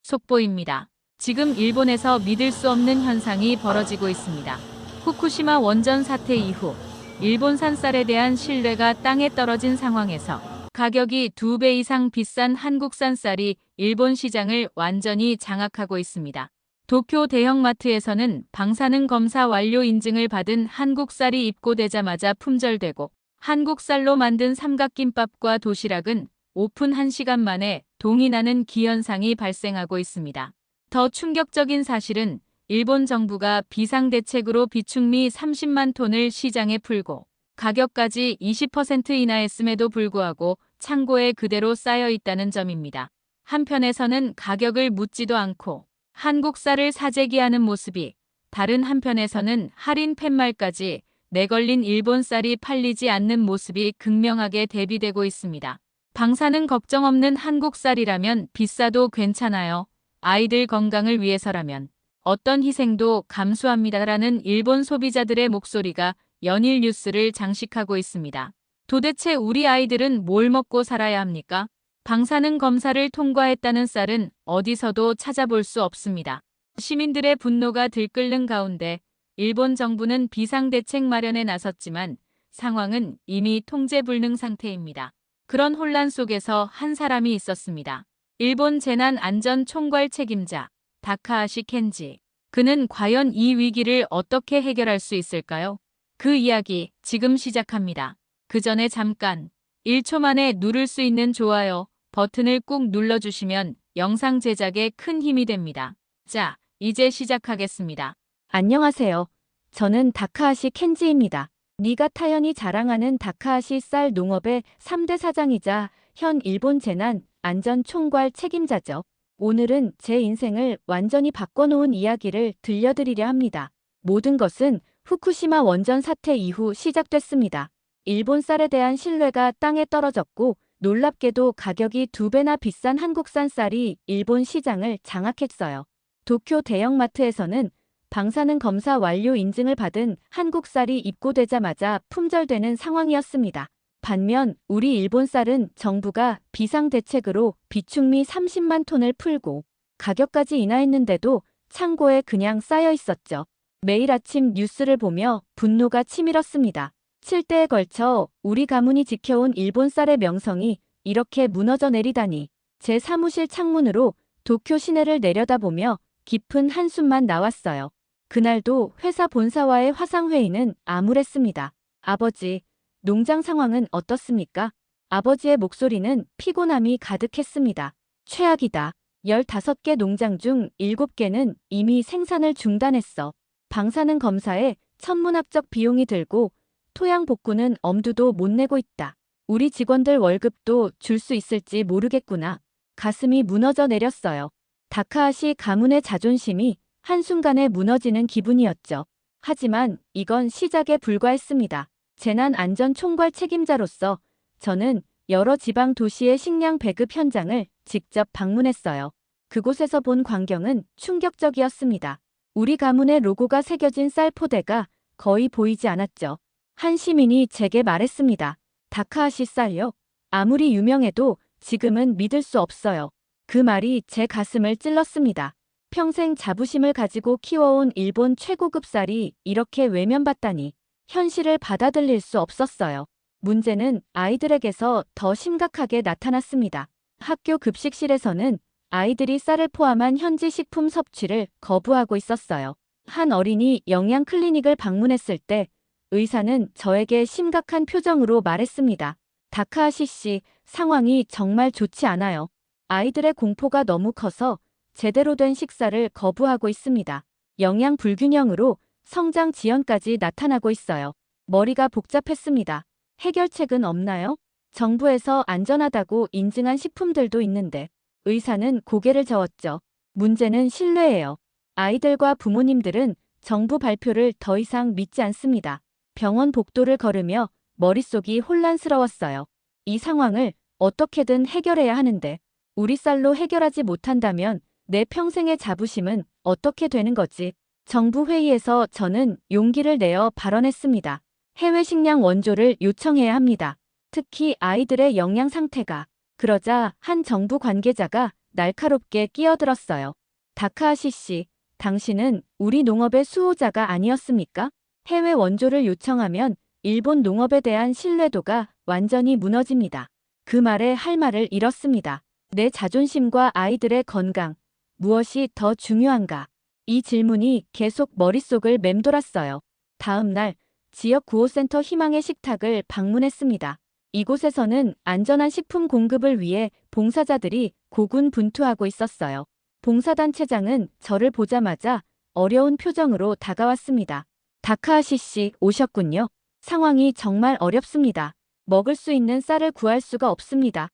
속보입니다. 지금 일본에서 믿을 수 없는 현상이 벌어지고 있습니다. 후쿠시마 원전 사태 이후 일본산 쌀에 대한 신뢰가 땅에 떨어진 상황에서 가격이 2배 이상 비싼 한국산 쌀이 일본 시장을 완전히 장악하고 있습니다. 도쿄 대형마트에서는 방사능 검사 완료 인증을 받은 한국 쌀이 입고되자마자 품절되고 한국 쌀로 만든 삼각김밥과 도시락은 오픈 1시간 만에 동이 나는 기현상이 발생하고 있습니다. 더 충격적인 사실은 일본 정부가 비상대책으로 비축미 30만 톤을 시장에 풀고 가격까지 20% 인하했음에도 불구하고 창고에 그대로 쌓여 있다는 점입니다. 한편에서는 가격을 묻지도 않고 한국 쌀을 사재기하는 모습이, 다른 한편에서는 할인 팻말까지 내걸린 일본 쌀이 팔리지 않는 모습이 극명하게 대비되고 있습니다. 방사능 걱정 없는 한국 쌀이라면 비싸도 괜찮아요. 아이들 건강을 위해서라면 어떤 희생도 감수합니다라는 일본 소비자들의 목소리가 연일 뉴스를 장식하고 있습니다. 도대체 우리 아이들은 뭘 먹고 살아야 합니까? 방사능 검사를 통과했다는 쌀은 어디서도 찾아볼 수 없습니다. 시민들의 분노가 들끓는 가운데 일본 정부는 비상대책 마련에 나섰지만 상황은 이미 통제 불능 상태입니다. 그런 혼란 속에서 한 사람이 있었습니다. 일본 재난안전총괄 책임자 다카하시 켄지. 그는 과연 이 위기를 어떻게 해결할 수 있을까요? 그 이야기 지금 시작합니다. 그 전에 잠깐 1초 만에 누를 수 있는 좋아요 버튼을 꾹 눌러주시면 영상 제작에 큰 힘이 됩니다. 자, 이제 시작하겠습니다. 안녕하세요. 저는 다카하시 켄지입니다. 니가타현이 자랑하는 다카하시 쌀 농업의 3대 사장이자 현 일본 재난 안전 총괄 책임자죠. 오늘은 제 인생을 완전히 바꿔놓은 이야기를 들려드리려 합니다. 모든 것은 후쿠시마 원전 사태 이후 시작됐습니다. 일본 쌀에 대한 신뢰가 땅에 떨어졌고 놀랍게도 가격이 2배나 비싼 한국산 쌀이 일본 시장을 장악했어요. 도쿄 대형마트에서는 방사능 검사 완료 인증을 받은 한국 쌀이 입고되자마자 품절되는 상황이었습니다. 반면 우리 일본 쌀은 정부가 비상대책으로 비축미 30만 톤을 풀고 가격까지 인하했는데도 창고에 그냥 쌓여 있었죠. 매일 아침 뉴스를 보며 분노가 치밀었습니다. 7대에 걸쳐 우리 가문이 지켜온 일본 쌀의 명성이 이렇게 무너져 내리다니. 제 사무실 창문으로 도쿄 시내를 내려다보며 깊은 한숨만 나왔어요. 그날도 회사 본사와의 화상회의는 암울했습니다. 아버지, 농장 상황은 어떻습니까? 아버지의 목소리는 피곤함이 가득했습니다. 최악이다. 15개 농장 중 7개는 이미 생산을 중단했어. 방사능 검사에 천문학적 비용이 들고 토양 복구는 엄두도 못 내고 있다. 우리 직원들 월급도 줄 수 있을지 모르겠구나. 가슴이 무너져 내렸어요. 다카하시 가문의 자존심이 한순간에 무너지는 기분이었죠. 하지만 이건 시작에 불과했습니다. 재난안전총괄 책임자로서 저는 여러 지방 도시의 식량 배급 현장을 직접 방문했어요. 그곳에서 본 광경은 충격적이었습니다. 우리 가문의 로고가 새겨진 쌀 포대가 거의 보이지 않았죠. 한 시민이 제게 말했습니다. 다카하시 쌀요? 아무리 유명해도 지금은 믿을 수 없어요. 그 말이 제 가슴을 찔렀습니다. 평생 자부심을 가지고 키워온 일본 최고급 쌀이 이렇게 외면받다니. 현실을 받아들일 수 없었어요. 문제는 아이들에게서 더 심각하게 나타났습니다. 학교 급식실에서는 아이들이 쌀을 포함한 현지 식품 섭취를 거부하고 있었어요. 한 어린이 영양 클리닉을 방문했을 때 의사는 저에게 심각한 표정으로 말했습니다. 다카하시 씨, 상황이 정말 좋지 않아요. 아이들의 공포가 너무 커서 제대로 된 식사를 거부하고 있습니다. 영양 불균형으로 성장 지연까지 나타나고 있어요. 머리가 복잡했습니다. 해결책은 없나요? 정부에서 안전하다고 인증한 식품들도 있는데. 의사는 고개를 저었죠. 문제는 신뢰예요. 아이들과 부모님들은 정부 발표를 더 이상 믿지 않습니다. 병원 복도를 걸으며 머릿속이 혼란스러웠어요. 이 상황을 어떻게든 해결해야 하는데 우리 쌀로 해결하지 못한다면 내 평생의 자부심은 어떻게 되는 거지? 정부 회의에서 저는 용기를 내어 발언했습니다. 해외 식량 원조를 요청해야 합니다. 특히 아이들의 영양 상태가. 그러자 한 정부 관계자가 날카롭게 끼어들었어요. 다카하시 씨, 당신은 우리 농업의 수호자가 아니었습니까? 해외 원조를 요청하면 일본 농업에 대한 신뢰도가 완전히 무너집니다. 그 말에 할 말을 잃었습니다. 내 자존심과 아이들의 건강, 무엇이 더 중요한가? 이 질문이 계속 머릿속을 맴돌았어요. 다음 날, 지역 구호센터 희망의 식탁을 방문했습니다. 이곳에서는 안전한 식품 공급을 위해 봉사자들이 고군분투하고 있었어요. 봉사단체장은 저를 보자마자 어려운 표정으로 다가왔습니다. 다카하시 씨 오셨군요. 상황이 정말 어렵습니다. 먹을 수 있는 쌀을 구할 수가 없습니다.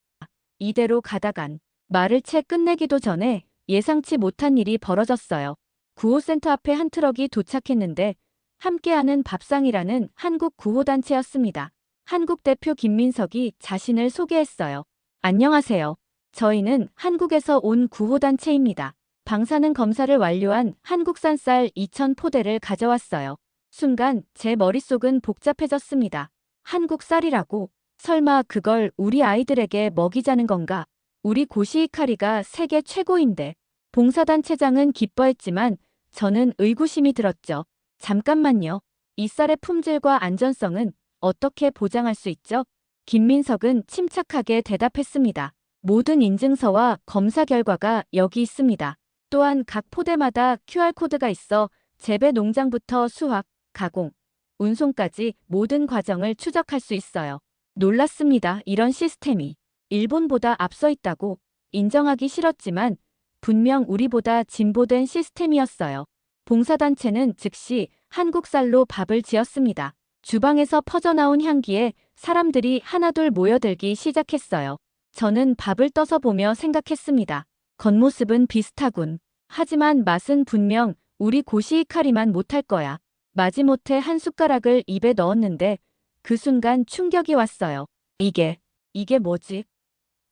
이대로 가다간 말을 채 끝내기도 전에 예상치 못한 일이 벌어졌어요. 구호센터 앞에 한 트럭이 도착했는데 함께하는 밥상이라는 한국 구호단체였습니다. 한국 대표 김민석이 자신을 소개했어요. 안녕하세요. 저희는 한국에서 온 구호단체입니다. 방사능 검사를 완료한 한국산 쌀 2,000포대를 가져왔어요. 순간 제 머릿속은 복잡해졌습니다. 한국 쌀이라고? 설마 그걸 우리 아이들에게 먹이자는 건가? 우리 고시이카리가 세계 최고인데. 봉사단체장은 기뻐했지만 저는 의구심이 들었죠. 잠깐만요. 이 쌀의 품질과 안전성은 어떻게 보장할 수 있죠? 김민석은 침착하게 대답했습니다. 모든 인증서와 검사 결과가 여기 있습니다. 또한 각 포대마다 QR코드가 있어 재배 농장부터 수확, 가공, 운송까지 모든 과정을 추적할 수 있어요. 놀랐습니다. 이런 시스템이 일본보다 앞서 있다고. 인정하기 싫었지만 분명 우리보다 진보된 시스템이었어요. 봉사단체는 즉시 한국 쌀로 밥을 지었습니다. 주방에서 퍼져나온 향기에 사람들이 하나둘 모여들기 시작했어요. 저는 밥을 떠서 보며 생각했습니다. 겉모습은 비슷하군. 하지만 맛은 분명 우리 고시이카리만 못할 거야. 마지못해 한 숟가락을 입에 넣었는데 그 순간 충격이 왔어요. 이게 뭐지?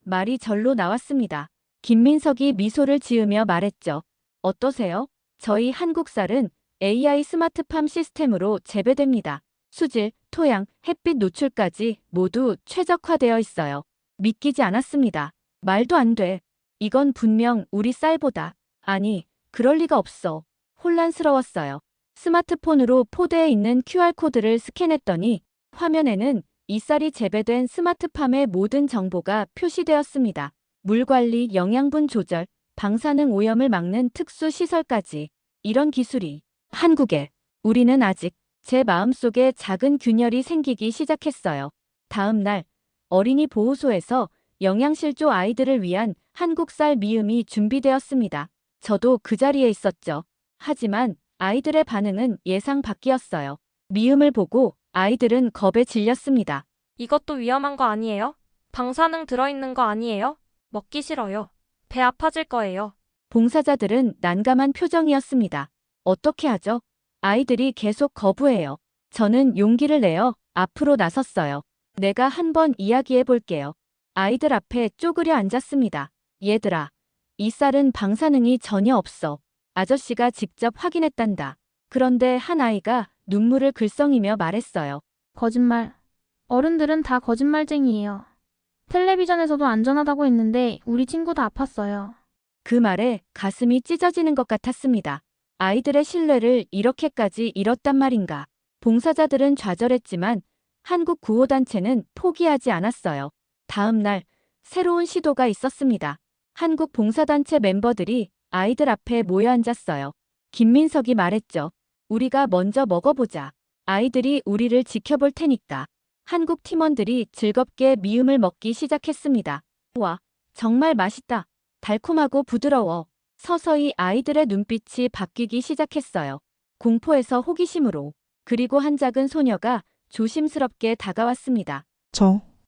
말이 절로 나왔습니다. 김민석이 미소를 지으며 말했죠. 어떠세요? 저희 한국 쌀은 AI 스마트팜 시스템으로 재배됩니다. 수질, 토양, 햇빛 노출까지 모두 최적화되어 있어요. 믿기지 않았습니다. 말도 안 돼. 이건 분명 우리 쌀보다. 아니, 그럴 리가 없어. 혼란스러웠어요. 스마트폰으로 포대에 있는 QR코드를 스캔했더니 화면에는 이 쌀이 재배된 스마트팜의 모든 정보가 표시되었습니다. 물 관리, 영양분 조절, 방사능 오염을 막는 특수 시설까지. 이런 기술이 한국에. 우리는 아직. 제 마음속에 작은 균열이 생기기 시작했어요. 다음 날 어린이 보호소에서 영양실조 아이들을 위한 한국 쌀 미음이 준비되었습니다. 저도 그 자리에 있었죠. 하지만 아이들의 반응은 예상 밖이었어요. 미음을 보고 아이들은 겁에 질렸습니다. 이것도 위험한 거 아니에요? 방사능 들어있는 거 아니에요? 먹기 싫어요. 배 아파질 거예요. 봉사자들은 난감한 표정이었습니다. 어떻게 하죠? 아이들이 계속 거부해요. 저는 용기를 내어 앞으로 나섰어요. 내가 한번 이야기해 볼게요. 아이들 앞에 쪼그려 앉았습니다. 얘들아, 이 쌀은 방사능이 전혀 없어. 아저씨가 직접 확인했단다. 그런데 한 아이가 눈물을 글썽이며 말했어요. 거짓말. 어른들은 다 거짓말쟁이에요. 텔레비전에서도 안전하다고 했는데 우리 친구도 아팠어요. 그 말에 가슴이 찢어지는 것 같았습니다. 아이들의 신뢰를 이렇게까지 잃었단 말인가. 봉사자들은 좌절했지만 한국 구호단체는 포기하지 않았어요. 다음 날 새로운 시도가 있었습니다. 한국 봉사단체 멤버들이 아이들 앞에 모여 앉았어요. 김민석이 말했죠. 우리가 먼저 먹어보자. 아이들이 우리를 지켜볼 테니까. 한국 팀원들이 즐겁게 미음을 먹기 시작했습니다. 와, 정말 맛있다. 달콤하고 부드러워. 서서히 아이들의 눈빛이 바뀌기 시작했어요. 공포에서 호기심으로. 그리고 한 작은 소녀가 조심스럽게 다가왔습니다.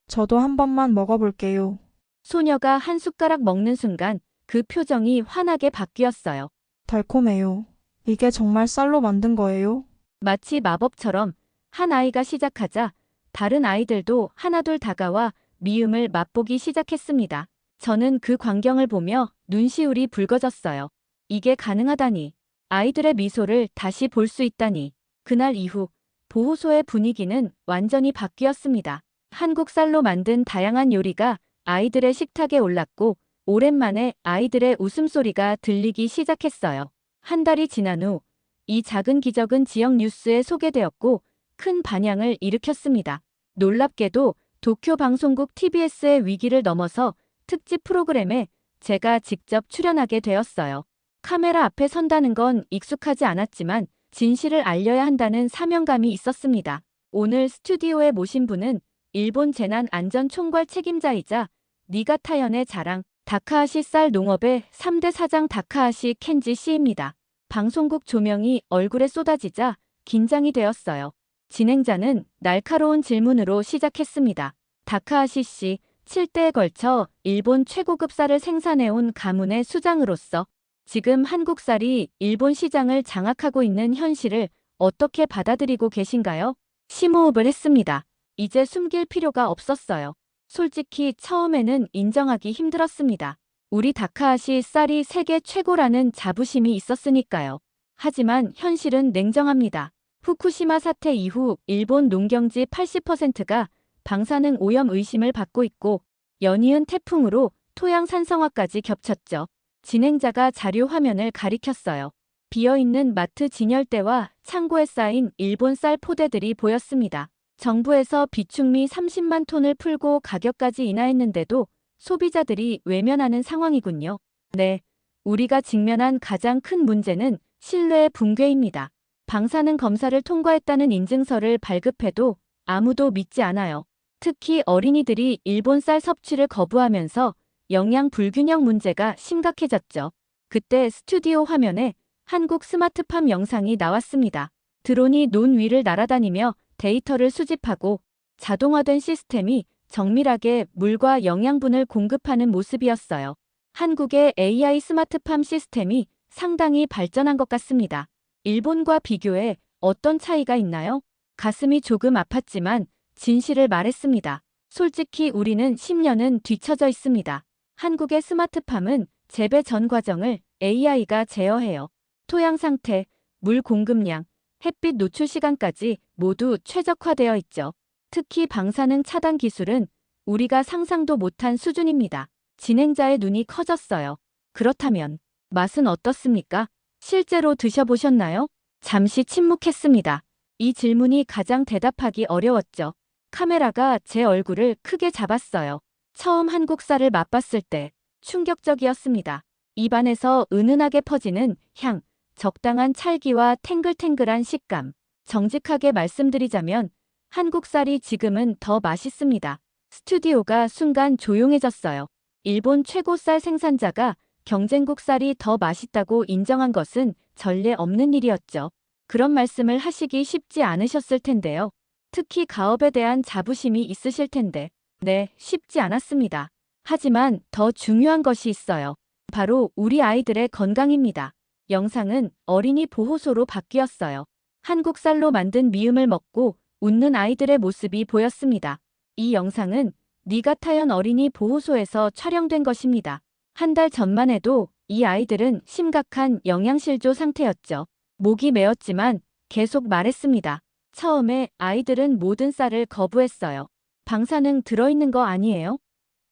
저도 한 번만 먹어볼게요. 소녀가 한 숟가락 먹는 순간 그 표정이 환하게 바뀌었어요. 달콤해요. 이게 정말 쌀로 만든 거예요? 마치 마법처럼 한 아이가 시작하자 다른 아이들도 하나둘 다가와 미음을 맛보기 시작했습니다. 저는 그 광경을 보며 눈시울이 붉어졌어요. 이게 가능하다니. 아이들의 미소를 다시 볼 수 있다니. 그날 이후 보호소의 분위기는 완전히 바뀌었습니다. 한국 쌀로 만든 다양한 요리가 아이들의 식탁에 올랐고 오랜만에 아이들의 웃음소리가 들리기 시작했어요. 한 달이 지난 후 이 작은 기적은 지역 뉴스에 소개되었고 큰 반향을 일으켰습니다. 놀랍게도 도쿄 방송국 TBS의 위기를 넘어서 특집 프로그램에 제가 직접 출연하게 되었어요. 카메라 앞에 선다는 건 익숙하지 않았지만 진실을 알려야 한다는 사명감이 있었습니다. 오늘 스튜디오에 모신 분은 일본 재난안전총괄 책임자이자 니가타현의 자랑, 다카하시 쌀 농업의 3대 사장 다카하시 켄지 씨입니다. 방송국 조명이 얼굴에 쏟아지자 긴장이 되었어요. 진행자는 날카로운 질문으로 시작했습니다. 다카하시 씨, 7대에 걸쳐 일본 최고급 쌀을 생산해온 가문의 수장으로서 지금 한국 쌀이 일본 시장을 장악하고 있는 현실을 어떻게 받아들이고 계신가요? 심호흡을 했습니다. 이제 숨길 필요가 없었어요. 솔직히 처음에는 인정하기 힘들었습니다. 우리 다카하시 쌀이 세계 최고라는 자부심이 있었으니까요. 하지만 현실은 냉정합니다. 후쿠시마 사태 이후 일본 농경지 80%가 방사능 오염 의심을 받고 있고 연이은 태풍으로 토양 산성화까지 겹쳤죠. 진행자가 자료 화면을 가리켰어요. 비어있는 마트 진열대와 창고에 쌓인 일본 쌀 포대들이 보였습니다. 정부에서 비축미 30만 톤을 풀고 가격까지 인하했는데도 소비자들이 외면하는 상황이군요. 네, 우리가 직면한 가장 큰 문제는 신뢰의 붕괴입니다. 방사능 검사를 통과했다는 인증서를 발급해도 아무도 믿지 않아요. 특히 어린이들이 일본 쌀 섭취를 거부하면서 영양 불균형 문제가 심각해졌죠. 그때 스튜디오 화면에 한국 스마트팜 영상이 나왔습니다. 드론이 논 위를 날아다니며 데이터를 수집하고 자동화된 시스템이 정밀하게 물과 영양분을 공급하는 모습이었어요. 한국의 AI 스마트팜 시스템이 상당히 발전한 것 같습니다. 일본과 비교해 어떤 차이가 있나요? 가슴이 조금 아팠지만 진실을 말했습니다. 솔직히 우리는 10년은 뒤처져 있습니다. 한국의 스마트팜은 재배 전 과정을 AI가 제어해요. 토양 상태, 물 공급량, 햇빛 노출 시간까지 모두 최적화되어 있죠. 특히 방사능 차단 기술은 우리가 상상도 못한 수준입니다. 진행자의 눈이 커졌어요. 그렇다면 맛은 어떻습니까? 실제로 드셔보셨나요? 잠시 침묵했습니다. 이 질문이 가장 대답하기 어려웠죠. 카메라가 제 얼굴을 크게 잡았어요. 처음 한국 쌀을 맛봤을 때 충격적이었습니다. 입안에서 은은하게 퍼지는 향, 적당한 찰기와 탱글탱글한 식감. 정직하게 말씀드리자면 한국 쌀이 지금은 더 맛있습니다. 스튜디오가 순간 조용해졌어요. 일본 최고 쌀 생산자가 경쟁국 쌀이 더 맛있다고 인정한 것은 전례 없는 일이었죠. 그런 말씀을 하시기 쉽지 않으셨을 텐데요. 특히 가업에 대한 자부심이 있으실 텐데. 네, 쉽지 않았습니다. 하지만 더 중요한 것이 있어요. 바로 우리 아이들의 건강입니다. 영상은 어린이 보호소로 바뀌었어요. 한국 쌀로 만든 미음을 먹고 웃는 아이들의 모습이 보였습니다. 이 영상은 니가타현 어린이 보호소에서 촬영된 것입니다. 한 달 전만 해도 이 아이들은 심각한 영양실조 상태였죠. 목이 메었지만 계속 말했습니다. 처음에 아이들은 모든 쌀을 거부했어요. 방사능 들어있는 거 아니에요?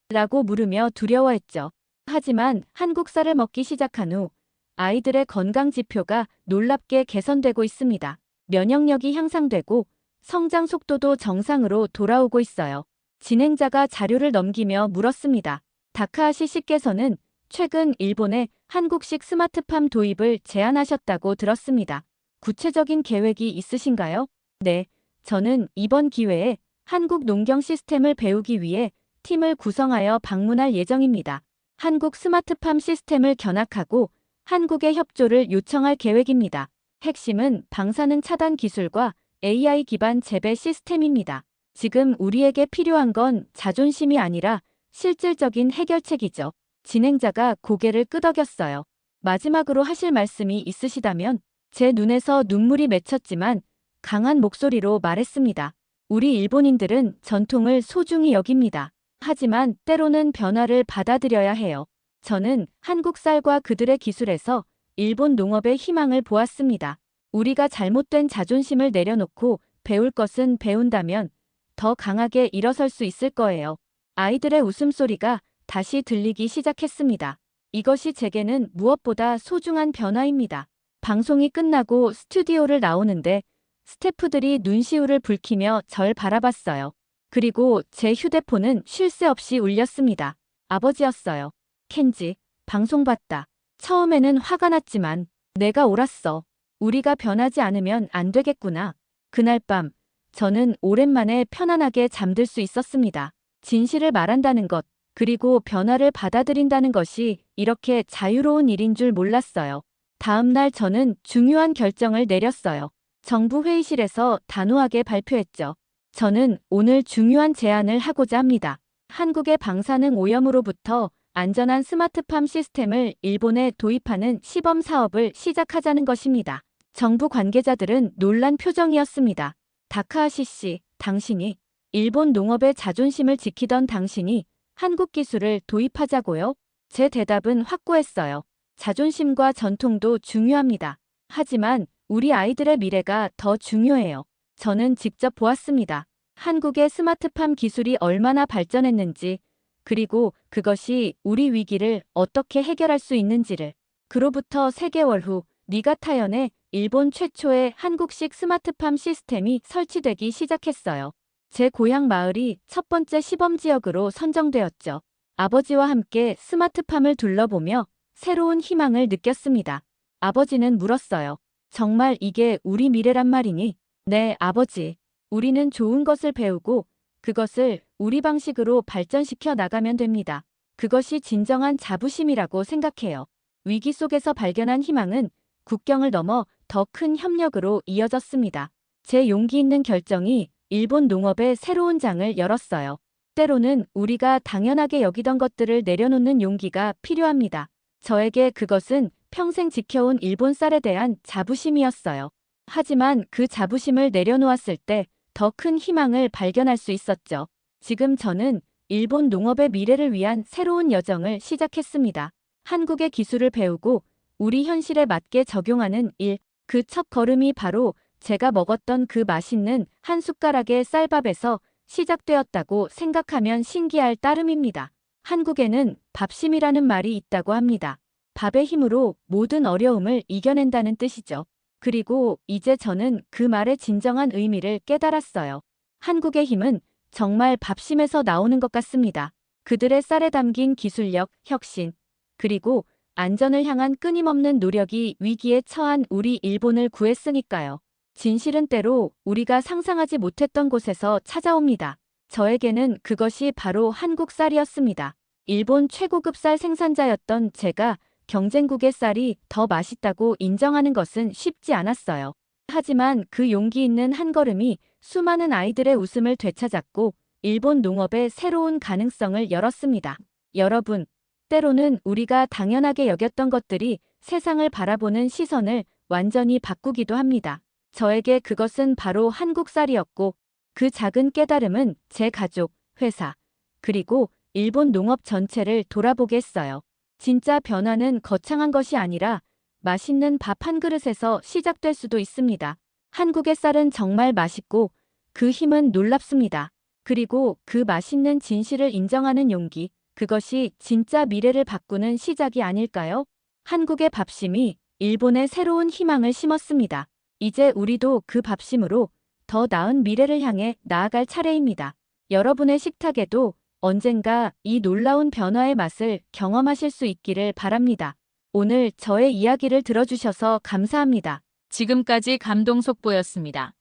라고 물으며 두려워했죠. 하지만 한국 쌀을 먹기 시작한 후 아이들의 건강 지표가 놀랍게 개선되고 있습니다. 면역력이 향상되고 성장 속도도 정상으로 돌아오고 있어요. 진행자가 자료를 넘기며 물었습니다. 다카하시 씨께서는 최근 일본에 한국식 스마트팜 도입을 제안하셨다고 들었습니다. 구체적인 계획이 있으신가요? 네, 저는 이번 기회에 한국 농경 시스템을 배우기 위해 팀을 구성하여 방문할 예정입니다. 한국 스마트팜 시스템을 견학하고 한국의 협조를 요청할 계획입니다. 핵심은 방사능 차단 기술과 AI 기반 재배 시스템입니다. 지금 우리에게 필요한 건 자존심이 아니라 실질적인 해결책이죠. 진행자가 고개를 끄덕였어요. 마지막으로 하실 말씀이 있으시다면? 제 눈에서 눈물이 맺혔지만 강한 목소리로 말했습니다. 우리 일본인들은 전통을 소중히 여깁니다. 하지만 때로는 변화를 받아들여야 해요. 저는 한국 쌀과 그들의 기술에서 일본 농업의 희망을 보았습니다. 우리가 잘못된 자존심을 내려놓고 배울 것은 배운다면 더 강하게 일어설 수 있을 거예요. 아이들의 웃음소리가 다시 들리기 시작했습니다. 이것이 제게는 무엇보다 소중한 변화입니다. 방송이 끝나고 스튜디오를 나오는데 스태프들이 눈시울을 붉히며 절 바라봤어요. 그리고 제 휴대폰은 쉴 새 없이 울렸습니다. 아버지였어요. 켄지, 방송 봤다. 처음에는 화가 났지만 내가 옳았어. 우리가 변하지 않으면 안 되겠구나. 그날 밤 저는 오랜만에 편안하게 잠들 수 있었습니다. 진실을 말한다는 것, 그리고 변화를 받아들인다는 것이 이렇게 자유로운 일인 줄 몰랐어요. 다음 날 저는 중요한 결정을 내렸어요. 정부 회의실에서 단호하게 발표했죠. 저는 오늘 중요한 제안을 하고자 합니다. 한국의 방사능 오염으로부터 안전한 스마트팜 시스템을 일본에 도입하는 시범 사업을 시작하자는 것입니다. 정부 관계자들은 놀란 표정이었습니다. 다카하시 씨, 당신이 일본 농업의 자존심을 지키던 당신이 한국 기술을 도입하자고요? 제 대답은 확고했어요. 자존심과 전통도 중요합니다. 하지만 우리 아이들의 미래가 더 중요해요. 저는 직접 보았습니다. 한국의 스마트팜 기술이 얼마나 발전했는지, 그리고 그것이 우리 위기를 어떻게 해결할 수 있는지를. 그로부터 3개월 후 니가타현에 일본 최초의 한국식 스마트팜 시스템이 설치되기 시작했어요. 제 고향 마을이 첫 번째 시범 지역으로 선정되었죠. 아버지와 함께 스마트팜을 둘러보며 새로운 희망을 느꼈습니다. 아버지는 물었어요. 정말 이게 우리 미래란 말이니? 네, 아버지. 우리는 좋은 것을 배우고 그것을 우리 방식으로 발전시켜 나가면 됩니다. 그것이 진정한 자부심이라고 생각해요. 위기 속에서 발견한 희망은 국경을 넘어 더 큰 협력으로 이어졌습니다. 제 용기 있는 결정이 일본 농업의 새로운 장을 열었어요. 때로는 우리가 당연하게 여기던 것들을 내려놓는 용기가 필요합니다. 저에게 그것은 평생 지켜온 일본 쌀에 대한 자부심이었어요. 하지만 그 자부심을 내려놓았을 때 더 큰 희망을 발견할 수 있었죠. 지금 저는 일본 농업의 미래를 위한 새로운 여정을 시작했습니다. 한국의 기술을 배우고 우리 현실에 맞게 적용하는 일, 그 첫 걸음이 바로 제가 먹었던 그 맛있는 한 숟가락의 쌀밥에서 시작되었다고 생각하면 신기할 따름입니다. 한국에는 밥심이라는 말이 있다고 합니다. 밥의 힘으로 모든 어려움을 이겨낸다는 뜻이죠. 그리고 이제 저는 그 말의 진정한 의미를 깨달았어요. 한국의 힘은 정말 밥심에서 나오는 것 같습니다. 그들의 쌀에 담긴 기술력, 혁신, 그리고 안전을 향한 끊임없는 노력이 위기에 처한 우리 일본을 구했으니까요. 진실은 때로 우리가 상상하지 못했던 곳에서 찾아옵니다. 저에게는 그것이 바로 한국 쌀이었습니다. 일본 최고급 쌀 생산자였던 제가 경쟁국의 쌀이 더 맛있다고 인정하는 것은 쉽지 않았어요. 하지만 그 용기 있는 한 걸음이 수많은 아이들의 웃음을 되찾았고 일본 농업의 새로운 가능성을 열었습니다. 여러분, 때로는 우리가 당연하게 여겼던 것들이 세상을 바라보는 시선을 완전히 바꾸기도 합니다. 저에게 그것은 바로 한국 쌀이었고 그 작은 깨달음은 제 가족, 회사, 그리고 일본 농업 전체를 돌아보게 했어요. 진짜 변화는 거창한 것이 아니라 맛있는 밥 한 그릇에서 시작될 수도 있습니다. 한국의 쌀은 정말 맛있고 그 힘은 놀랍습니다. 그리고 그 맛있는 진실을 인정하는 용기, 그것이 진짜 미래를 바꾸는 시작이 아닐까요? 한국의 밥심이 일본의 새로운 희망을 심었습니다. 이제 우리도 그 밥심으로 더 나은 미래를 향해 나아갈 차례입니다. 여러분의 식탁에도 언젠가 이 놀라운 변화의 맛을 경험하실 수 있기를 바랍니다. 오늘 저의 이야기를 들어주셔서 감사합니다. 지금까지 감동 속보였습니다.